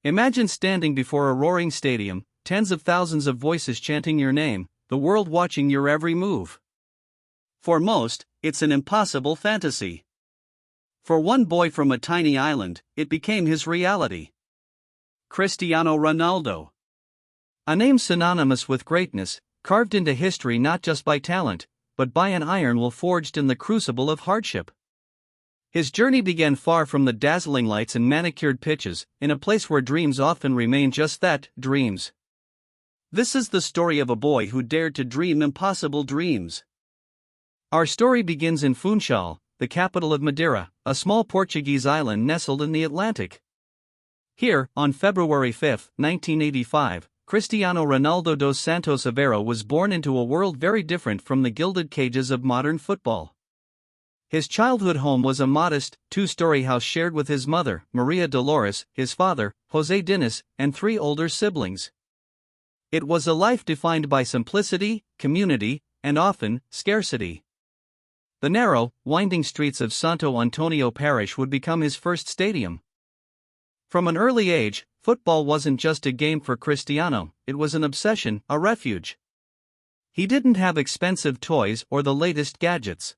Imagine standing before a roaring stadium, tens of thousands of voices chanting your name, the world watching your every move. For most, it's an impossible fantasy. For one boy from a tiny island, it became his reality. Cristiano Ronaldo. A name synonymous with greatness, carved into history not just by talent, but by an iron will forged in the crucible of hardship. His journey began far from the dazzling lights and manicured pitches, in a place where dreams often remain just that, dreams. This is the story of a boy who dared to dream impossible dreams. Our story begins in Funchal, the capital of Madeira, a small Portuguese island nestled in the Atlantic. Here, on February 5, 1985, Cristiano Ronaldo dos Santos Aveiro was born into a world very different from the gilded cages of modern football. His childhood home was a modest, two-story house shared with his mother, Maria Dolores, his father, José Diniz, and three older siblings. It was a life defined by simplicity, community, and often, scarcity. The narrow, winding streets of Santo Antonio parish would become his first stadium. From an early age, football wasn't just a game for Cristiano, it was an obsession, a refuge. He didn't have expensive toys or the latest gadgets.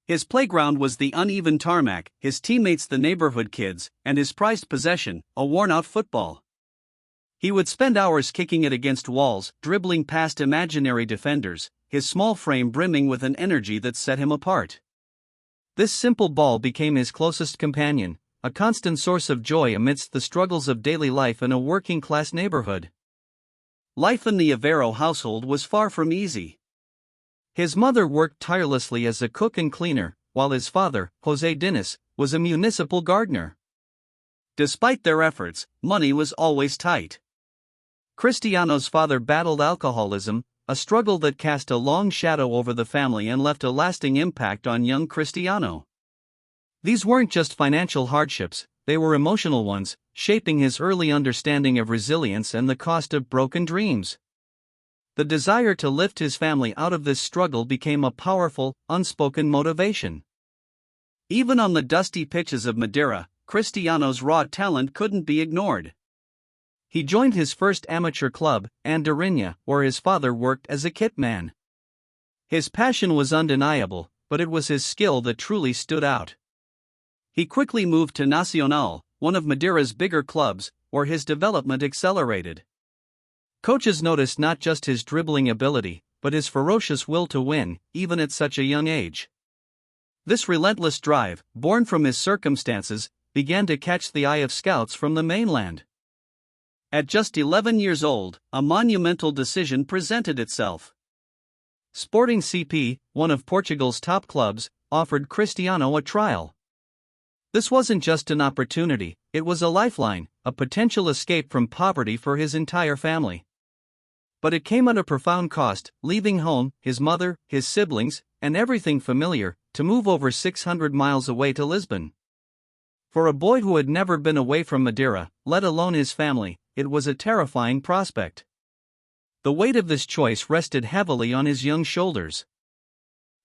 His playground was the uneven tarmac, his teammates the neighborhood kids, and his prized possession, a worn-out football. He would spend hours kicking it against walls, dribbling past imaginary defenders, his small frame brimming with an energy that set him apart. This simple ball became his closest companion, a constant source of joy amidst the struggles of daily life in a working-class neighborhood. Life in the Aveiro household was far from easy. His mother worked tirelessly as a cook and cleaner, while his father, José Diniz, was a municipal gardener. Despite their efforts, money was always tight. Cristiano's father battled alcoholism, a struggle that cast a long shadow over the family and left a lasting impact on young Cristiano. These weren't just financial hardships, they were emotional ones, shaping his early understanding of resilience and the cost of broken dreams. The desire to lift his family out of this struggle became a powerful, unspoken motivation. Even on the dusty pitches of Madeira, Cristiano's raw talent couldn't be ignored. He joined his first amateur club, Andorinha, where his father worked as a kit man. His passion was undeniable, but it was his skill that truly stood out. He quickly moved to Nacional, one of Madeira's bigger clubs, where his development accelerated. Coaches noticed not just his dribbling ability, but his ferocious will to win, even at such a young age. This relentless drive, born from his circumstances, began to catch the eye of scouts from the mainland. At just 11 years old, a monumental decision presented itself. Sporting CP, one of Portugal's top clubs, offered Cristiano a trial. This wasn't just an opportunity, it was a lifeline, a potential escape from poverty for his entire family. But it came at a profound cost, leaving home, his mother, his siblings, and everything familiar, to move over 600 miles away to Lisbon. For a boy who had never been away from Madeira, let alone his family, it was a terrifying prospect. The weight of this choice rested heavily on his young shoulders.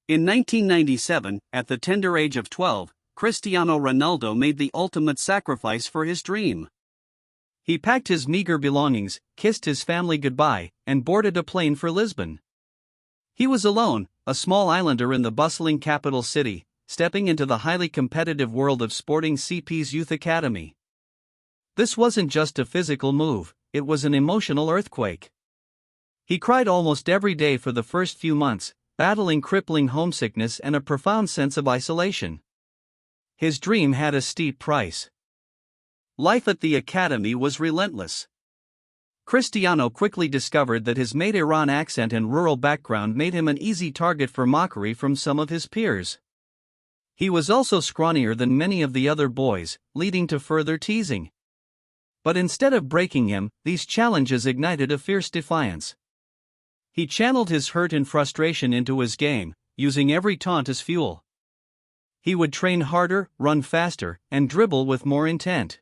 In 1997, at the tender age of 12, Cristiano Ronaldo made the ultimate sacrifice for his dream. He packed his meager belongings, kissed his family goodbye, and boarded a plane for Lisbon. He was alone, a small islander in the bustling capital city, stepping into the highly competitive world of Sporting CP's youth academy. This wasn't just a physical move, it was an emotional earthquake. He cried almost every day for the first few months, battling crippling homesickness and a profound sense of isolation. His dream had a steep price. Life at the academy was relentless. Cristiano quickly discovered that his Madeiran accent and rural background made him an easy target for mockery from some of his peers. He was also scrawnier than many of the other boys, leading to further teasing. But instead of breaking him, these challenges ignited a fierce defiance. He channeled his hurt and frustration into his game, using every taunt as fuel. He would train harder, run faster, and dribble with more intent.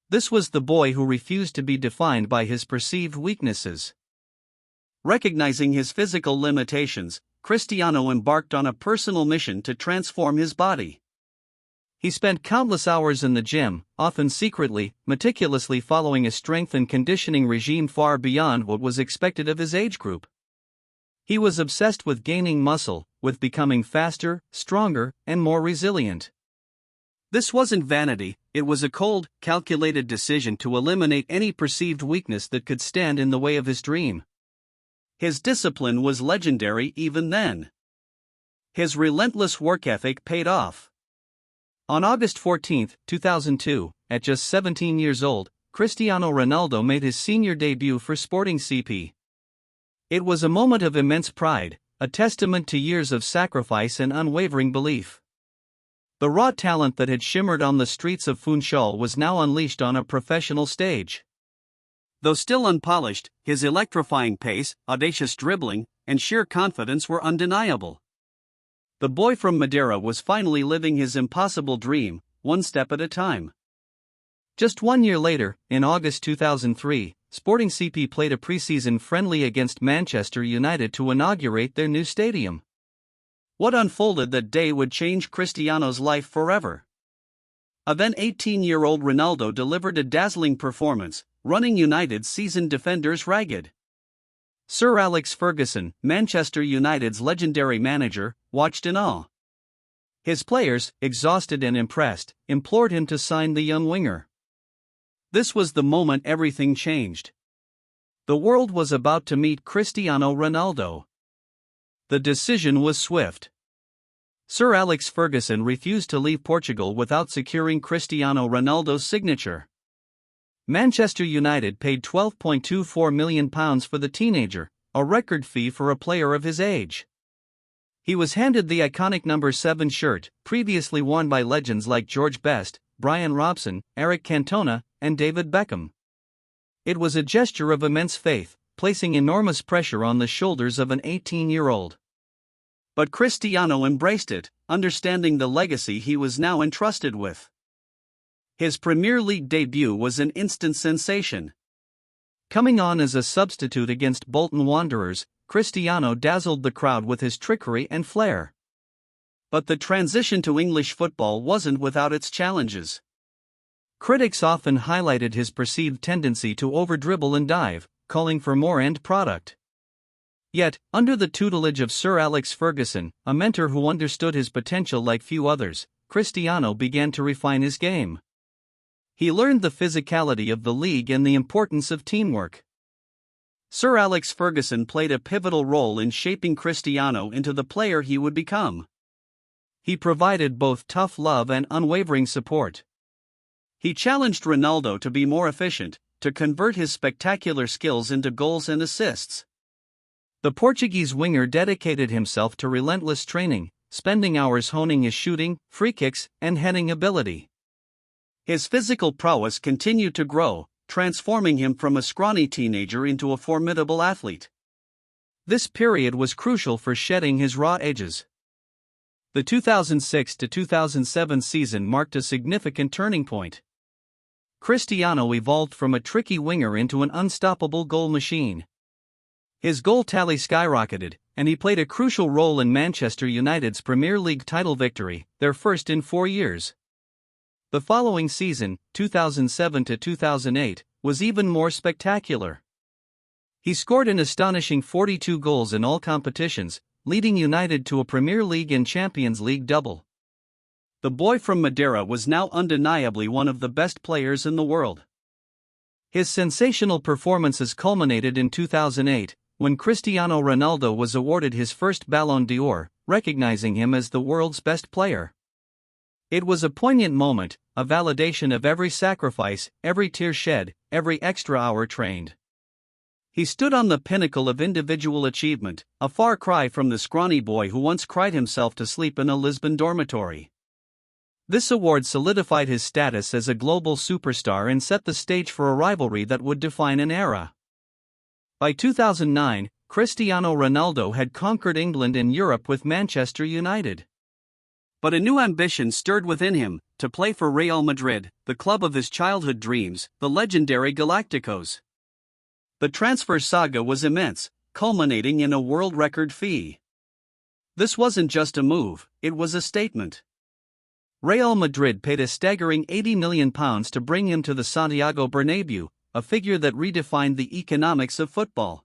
This was the boy who refused to be defined by his perceived weaknesses. Recognizing his physical limitations, Cristiano embarked on a personal mission to transform his body. He spent countless hours in the gym, often secretly, meticulously following a strength and conditioning regime far beyond what was expected of his age group. He was obsessed with gaining muscle, with becoming faster, stronger, and more resilient. This wasn't vanity, it was a cold, calculated decision to eliminate any perceived weakness that could stand in the way of his dream. His discipline was legendary even then. His relentless work ethic paid off. On August 14, 2002, at just 17 years old, Cristiano Ronaldo made his senior debut for Sporting CP. It was a moment of immense pride, a testament to years of sacrifice and unwavering belief. The raw talent that had shimmered on the streets of Funchal was now unleashed on a professional stage. Though still unpolished, his electrifying pace, audacious dribbling, and sheer confidence were undeniable. The boy from Madeira was finally living his impossible dream, one step at a time. Just 1 year later, in August 2003, Sporting CP played a preseason friendly against Manchester United to inaugurate their new stadium. What unfolded that day would change Cristiano's life forever. A then 18-year-old Ronaldo delivered a dazzling performance, running United's seasoned defenders ragged. Sir Alex Ferguson, Manchester United's legendary manager, watched in awe. His players, exhausted and impressed, implored him to sign the young winger. This was the moment everything changed. The world was about to meet Cristiano Ronaldo. The decision was swift. Sir Alex Ferguson refused to leave Portugal without securing Cristiano Ronaldo's signature. Manchester United paid £12.24 million for the teenager, a record fee for a player of his age. He was handed the iconic number 7 shirt, previously worn by legends like George Best, Brian Robson, Eric Cantona, and David Beckham. It was a gesture of immense faith, placing enormous pressure on the shoulders of an 18-year-old. But Cristiano embraced it, understanding the legacy he was now entrusted with. His Premier League debut was an instant sensation. Coming on as a substitute against Bolton Wanderers, Cristiano dazzled the crowd with his trickery and flair. But the transition to English football wasn't without its challenges. Critics often highlighted his perceived tendency to over-dribble and dive, calling for more end product. Yet, under the tutelage of Sir Alex Ferguson, a mentor who understood his potential like few others, Cristiano began to refine his game. He learned the physicality of the league and the importance of teamwork. Sir Alex Ferguson played a pivotal role in shaping Cristiano into the player he would become. He provided both tough love and unwavering support. He challenged Ronaldo to be more efficient, to convert his spectacular skills into goals and assists. The Portuguese winger dedicated himself to relentless training, spending hours honing his shooting, free kicks, and heading ability. His physical prowess continued to grow, transforming him from a scrawny teenager into a formidable athlete. This period was crucial for shedding his raw edges. The 2006-2007 season marked a significant turning point. Cristiano evolved from a tricky winger into an unstoppable goal machine. His goal tally skyrocketed, and he played a crucial role in Manchester United's Premier League title victory, their first in 4 years. The following season, 2007-2008, was even more spectacular. He scored an astonishing 42 goals in all competitions, leading United to a Premier League and Champions League double. The boy from Madeira was now undeniably one of the best players in the world. His sensational performances culminated in 2008, when Cristiano Ronaldo was awarded his first Ballon d'Or, recognizing him as the world's best player. It was a poignant moment, a validation of every sacrifice, every tear shed, every extra hour trained. He stood on the pinnacle of individual achievement, a far cry from the scrawny boy who once cried himself to sleep in a Lisbon dormitory. This award solidified his status as a global superstar and set the stage for a rivalry that would define an era. By 2009, Cristiano Ronaldo had conquered England and Europe with Manchester United. But a new ambition stirred within him, to play for Real Madrid, the club of his childhood dreams, the legendary Galacticos. The transfer saga was immense, culminating in a world record fee. This wasn't just a move, it was a statement. Real Madrid paid a staggering £80 million to bring him to the Santiago Bernabéu, a figure that redefined the economics of football.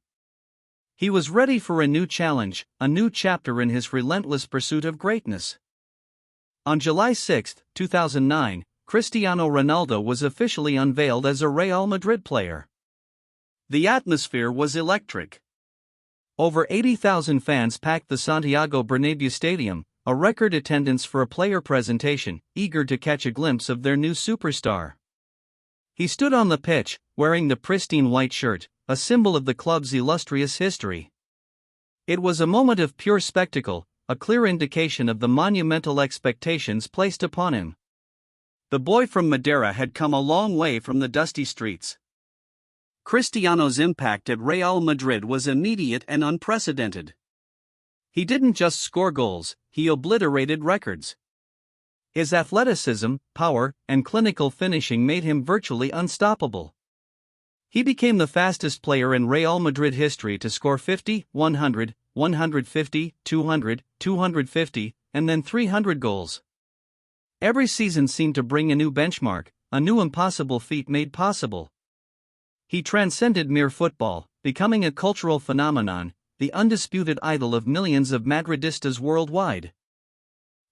He was ready for a new challenge, a new chapter in his relentless pursuit of greatness. On July 6, 2009, Cristiano Ronaldo was officially unveiled as a Real Madrid player. The atmosphere was electric. Over 80,000 fans packed the Santiago Bernabéu stadium, a record attendance for a player presentation, eager to catch a glimpse of their new superstar. He stood on the pitch, wearing the pristine white shirt, a symbol of the club's illustrious history. It was a moment of pure spectacle, a clear indication of the monumental expectations placed upon him. The boy from Madeira had come a long way from the dusty streets. Cristiano's impact at Real Madrid was immediate and unprecedented. He didn't just score goals, he obliterated records. His athleticism, power, and clinical finishing made him virtually unstoppable. He became the fastest player in Real Madrid history to score 50, 100, 150, 200, 250, and then 300 goals. Every season seemed to bring a new benchmark, a new impossible feat made possible. He transcended mere football, becoming a cultural phenomenon, the undisputed idol of millions of Madridistas worldwide.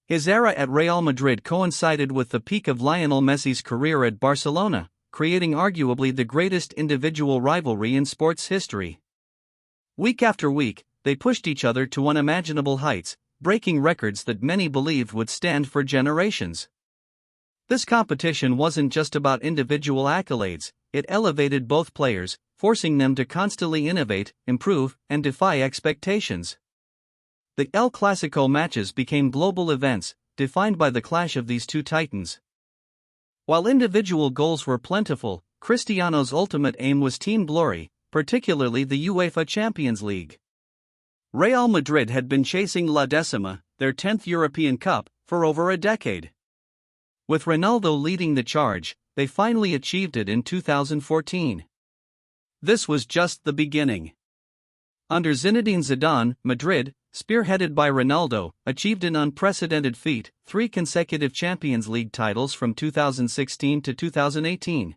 His era at Real Madrid coincided with the peak of Lionel Messi's career at Barcelona, creating arguably the greatest individual rivalry in sports history. Week after week, they pushed each other to unimaginable heights, breaking records that many believed would stand for generations. This competition wasn't just about individual accolades, it elevated both players, forcing them to constantly innovate, improve, and defy expectations. The El Clasico matches became global events, defined by the clash of these two titans. While individual goals were plentiful, Cristiano's ultimate aim was team glory, particularly the UEFA Champions League. Real Madrid had been chasing La Decima, their 10th European Cup, for over a decade. With Ronaldo leading the charge, they finally achieved it in 2014. This was just the beginning. Under Zinedine Zidane, Madrid, spearheaded by Ronaldo, achieved an unprecedented feat: 3 consecutive Champions League titles from 2016 to 2018.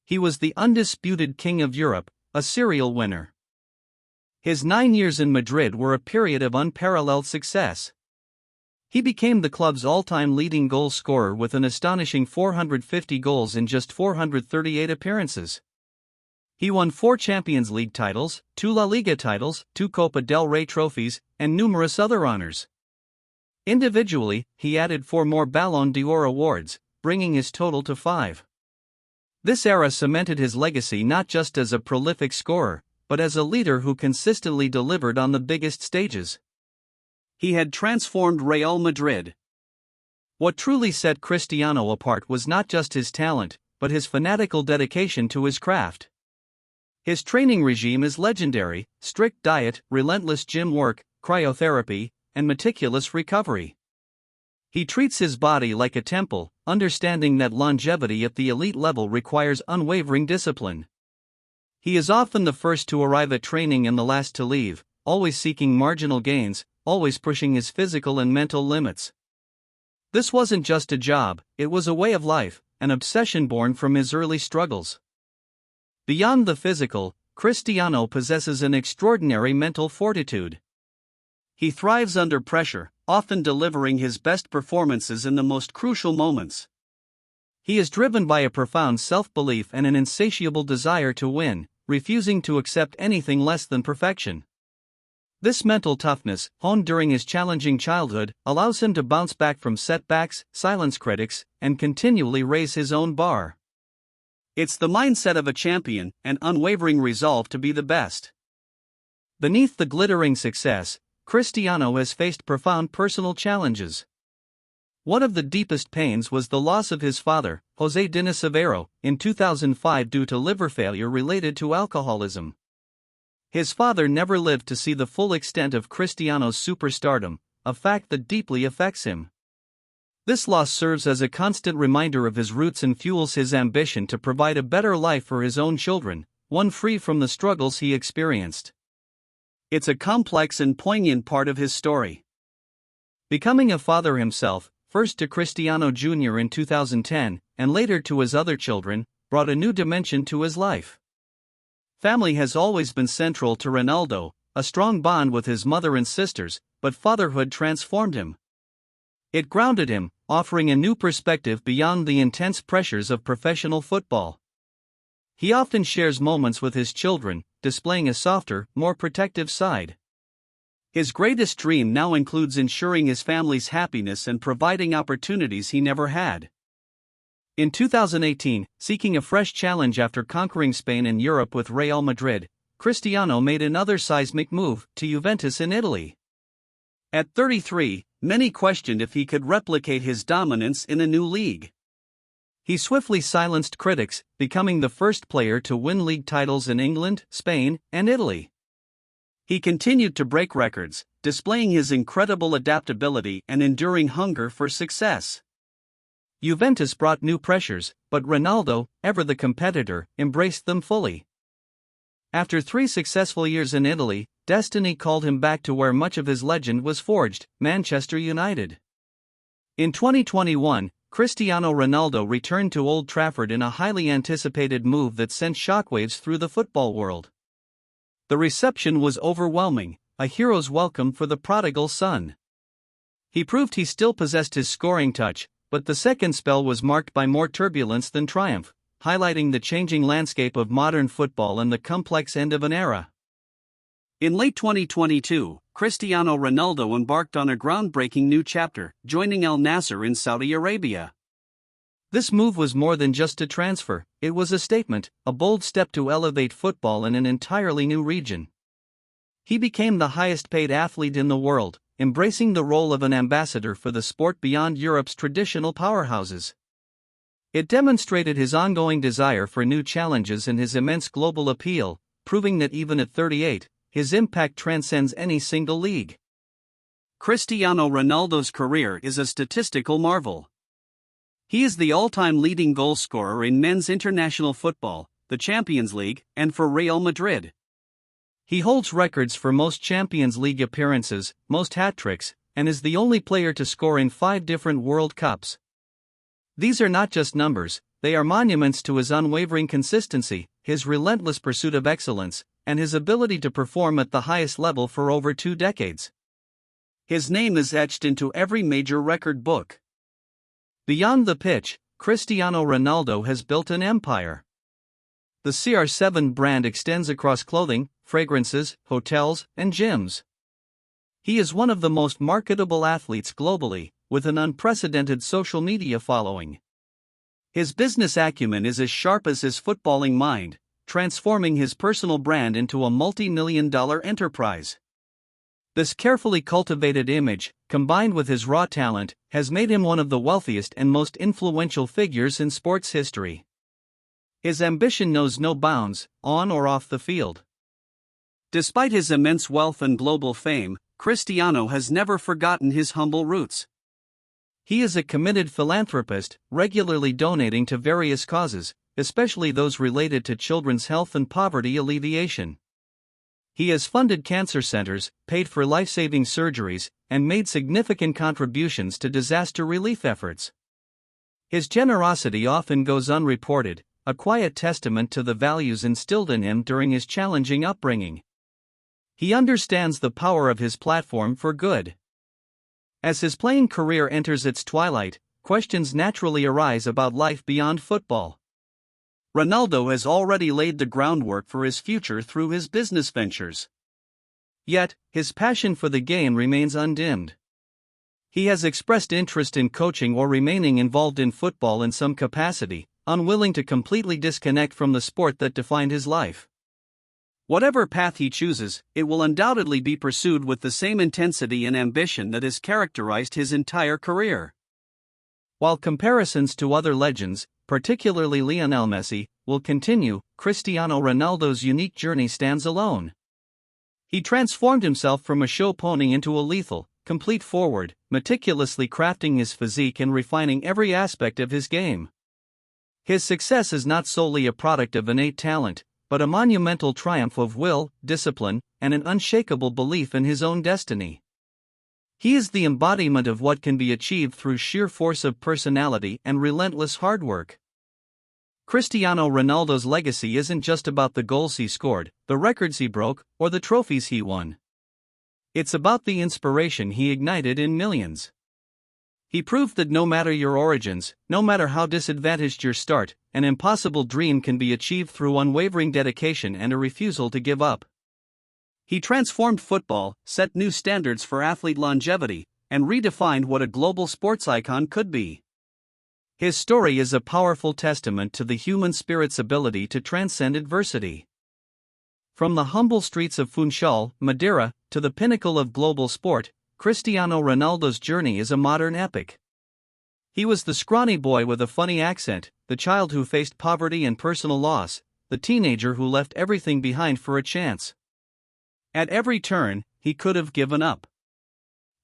He was the undisputed king of Europe, a serial winner. His 9 years in Madrid were a period of unparalleled success. He became the club's all-time leading goal scorer with an astonishing 450 goals in just 438 appearances. He won 4 Champions League titles, 2 La Liga titles, 2 Copa del Rey trophies, and numerous other honors. Individually, he added 4 more Ballon d'Or awards, bringing his total to 5. This era cemented his legacy not just as a prolific scorer, but as a leader who consistently delivered on the biggest stages. He had transformed Real Madrid. What truly set Cristiano apart was not just his talent, but his fanatical dedication to his craft. His training regime is legendary: strict diet, relentless gym work, cryotherapy, and meticulous recovery. He treats his body like a temple, understanding that longevity at the elite level requires unwavering discipline. He is often the first to arrive at training and the last to leave, always seeking marginal gains, always pushing his physical and mental limits. This wasn't just a job, it was a way of life, an obsession born from his early struggles. Beyond the physical, Cristiano possesses an extraordinary mental fortitude. He thrives under pressure, often delivering his best performances in the most crucial moments. He is driven by a profound self-belief and an insatiable desire to win, refusing to accept anything less than perfection. This mental toughness, honed during his challenging childhood, allows him to bounce back from setbacks, silence critics, and continually raise his own bar. It's the mindset of a champion, an unwavering resolve to be the best. Beneath the glittering success, Cristiano has faced profound personal challenges. One of the deepest pains was the loss of his father, José Diniz Aveiro, in 2005 due to liver failure related to alcoholism. His father never lived to see the full extent of Cristiano's superstardom, a fact that deeply affects him. This loss serves as a constant reminder of his roots and fuels his ambition to provide a better life for his own children, one free from the struggles he experienced. It's a complex and poignant part of his story. Becoming a father himself, first to Cristiano Jr. in 2010, and later to his other children, brought a new dimension to his life. Family has always been central to Ronaldo, a strong bond with his mother and sisters, but fatherhood transformed him. It grounded him, offering a new perspective beyond the intense pressures of professional football. He often shares moments with his children, displaying a softer, more protective side. His greatest dream now includes ensuring his family's happiness and providing opportunities he never had. In 2018, seeking a fresh challenge after conquering Spain and Europe with Real Madrid, Cristiano made another seismic move to Juventus in Italy. At 33, many questioned if he could replicate his dominance in a new league. He swiftly silenced critics, becoming the first player to win league titles in England, Spain, and Italy. He continued to break records, displaying his incredible adaptability and enduring hunger for success. Juventus brought new pressures, but Ronaldo, ever the competitor, embraced them fully. After 3 successful years in Italy, destiny called him back to where much of his legend was forged, Manchester United. In 2021, Cristiano Ronaldo returned to Old Trafford in a highly anticipated move that sent shockwaves through the football world. The reception was overwhelming, a hero's welcome for the prodigal son. He proved he still possessed his scoring touch, but the second spell was marked by more turbulence than triumph, highlighting the changing landscape of modern football and the complex end of an era. In late 2022, Cristiano Ronaldo embarked on a groundbreaking new chapter, joining Al Nassr in Saudi Arabia. This move was more than just a transfer, it was a statement, a bold step to elevate football in an entirely new region. He became the highest-paid athlete in the world, embracing the role of an ambassador for the sport beyond Europe's traditional powerhouses. It demonstrated his ongoing desire for new challenges and his immense global appeal, proving that even at 38, his impact transcends any single league. Cristiano Ronaldo's career is a statistical marvel. He is the all-time leading goal scorer in men's international football, the Champions League, and for Real Madrid. He holds records for most Champions League appearances, most hat-tricks, and is the only player to score in 5 different World Cups. These are not just numbers, they are monuments to his unwavering consistency, his relentless pursuit of excellence, and his ability to perform at the highest level for over 2 decades. His name is etched into every major record book. Beyond the pitch, Cristiano Ronaldo has built an empire. The CR7 brand extends across clothing, fragrances, hotels, and gyms. He is one of the most marketable athletes globally, with an unprecedented social media following. His business acumen is as sharp as his footballing mind, transforming his personal brand into a multi-million-dollar enterprise. This carefully cultivated image, combined with his raw talent, has made him one of the wealthiest and most influential figures in sports history. His ambition knows no bounds, on or off the field. Despite his immense wealth and global fame, Cristiano has never forgotten his humble roots. He is a committed philanthropist, regularly donating to various causes, especially those related to children's health and poverty alleviation. He has funded cancer centers, paid for life-saving surgeries, and made significant contributions to disaster relief efforts. His generosity often goes unreported, a quiet testament to the values instilled in him during his challenging upbringing. He understands the power of his platform for good. As his playing career enters its twilight, questions naturally arise about life beyond football. Ronaldo has already laid the groundwork for his future through his business ventures. Yet, his passion for the game remains undimmed. He has expressed interest in coaching or remaining involved in football in some capacity, unwilling to completely disconnect from the sport that defined his life. Whatever path he chooses, it will undoubtedly be pursued with the same intensity and ambition that has characterized his entire career. While comparisons to other legends, particularly Lionel Messi, will continue, Cristiano Ronaldo's unique journey stands alone. He transformed himself from a show pony into a lethal, complete forward, meticulously crafting his physique and refining every aspect of his game. His success is not solely a product of innate talent, but a monumental triumph of will, discipline, and an unshakable belief in his own destiny. He is the embodiment of what can be achieved through sheer force of personality and relentless hard work. Cristiano Ronaldo's legacy isn't just about the goals he scored, the records he broke, or the trophies he won. It's about the inspiration he ignited in millions. He proved that no matter your origins, no matter how disadvantaged your start, an impossible dream can be achieved through unwavering dedication and a refusal to give up. He transformed football, set new standards for athlete longevity, and redefined what a global sports icon could be. His story is a powerful testament to the human spirit's ability to transcend adversity. From the humble streets of Funchal, Madeira, to the pinnacle of global sport, Cristiano Ronaldo's journey is a modern epic. He was the scrawny boy with a funny accent, the child who faced poverty and personal loss, the teenager who left everything behind for a chance. At every turn, he could have given up.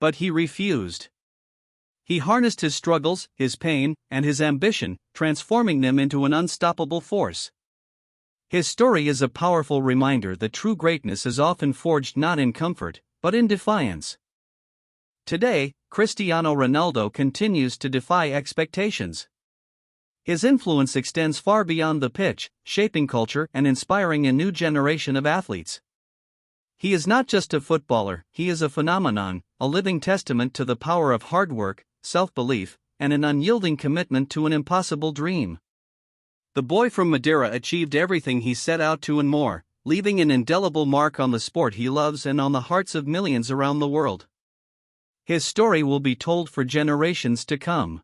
But he refused. He harnessed his struggles, his pain, and his ambition, transforming them into an unstoppable force. His story is a powerful reminder that true greatness is often forged not in comfort, but in defiance. Today, Cristiano Ronaldo continues to defy expectations. His influence extends far beyond the pitch, shaping culture and inspiring a new generation of athletes. He is not just a footballer, he is a phenomenon, a living testament to the power of hard work, self-belief, and an unyielding commitment to an impossible dream. The boy from Madeira achieved everything he set out to and more, leaving an indelible mark on the sport he loves and on the hearts of millions around the world. His story will be told for generations to come.